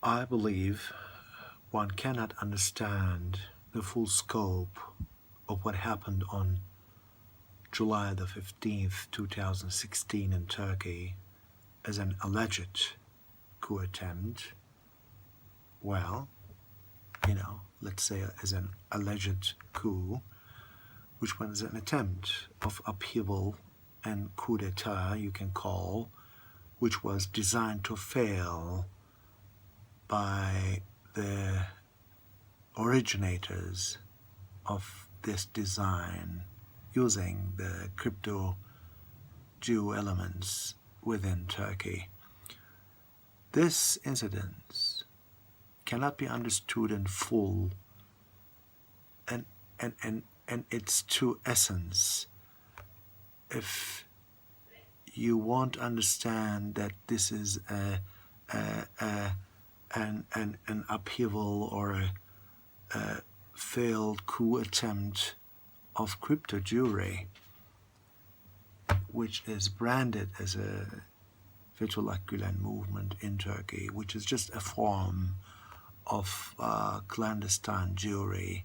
I believe one cannot understand the full scope of what happened on July the 15th, 2016 in Turkey as an alleged coup attempt. Well, let's say as an alleged coup, which was an attempt of upheaval and coup d'etat, you can call, which was designed to fail by the originators of this design using the crypto-Jew elements within Turkey. This incident cannot be understood in full and its true essence if you won't understand that this is an upheaval or a failed coup attempt of crypto Jewry, which is branded as a Fethullah Gülen movement in Turkey, which is just a form of clandestine Jewry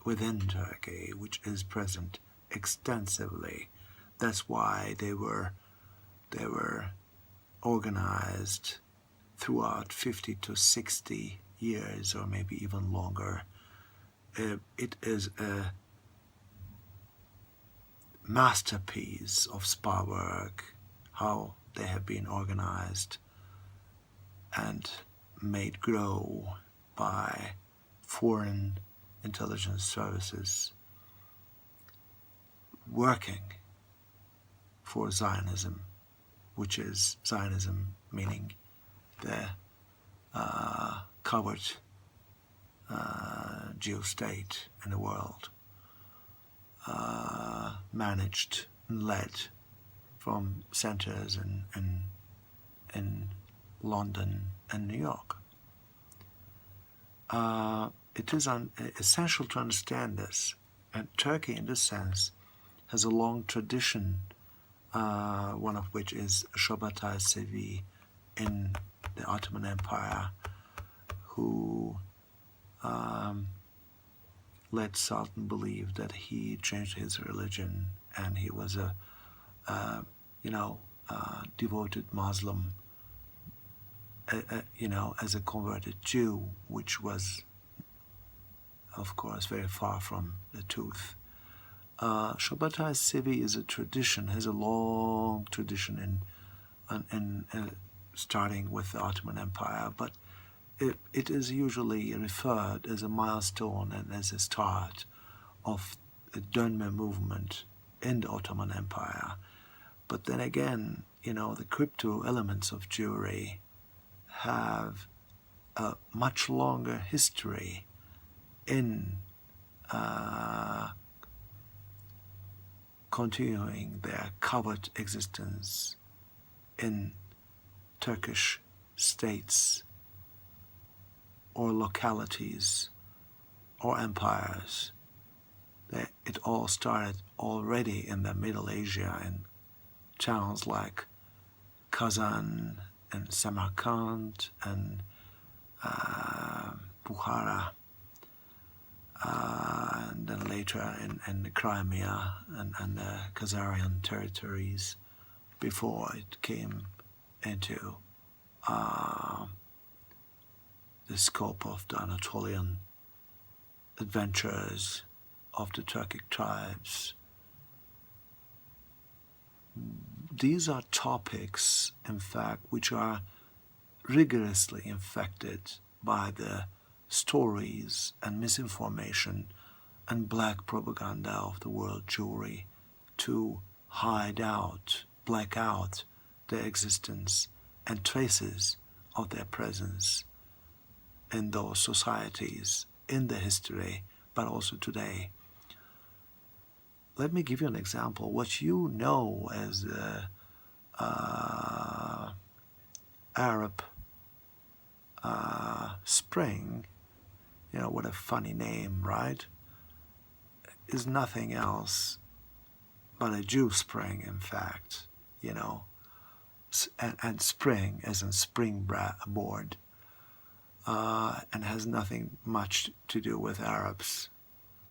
within Turkey, which is present extensively. That's why they were organized throughout 50 to 60 years, or maybe even longer. It is a masterpiece of spy work, how they have been organized and made grow by foreign intelligence services working for Zionism, which is Zionism meaning the covered Jew state in the world, managed and led from centers in London and New York. It is essential to understand this, and Turkey in this sense has a long tradition, one of which is Shabbatai Sevi in the Ottoman Empire, who let Sultan believe that he changed his religion and he was a devoted Muslim, as a converted Jew, which was, of course, very far from the truth. Shabbatai Sevi is a tradition, has a long tradition in starting with the Ottoman Empire, but it is usually referred as a milestone and as a start of the dönme movement in the Ottoman Empire. But then again, the crypto elements of Jewry have a much longer history in continuing their covert existence in Turkish states or localities or empires. It all started already in the Middle Asia in towns like Kazan and Samarkand and Bukhara, and then later in the Crimea and the Khazarian territories before it came into the scope of the Anatolian adventures of the Turkic tribes. These are topics, in fact, which are rigorously infected by the stories and misinformation and black propaganda of the world Jewry to hide out, black out their existence and traces of their presence in those societies, in the history, but also today. Let me give you an example. What you know as the Arab Spring, what a funny name, right? Is nothing else but a Jew spring, in fact, and spring as in springboard. and has nothing much to do with Arabs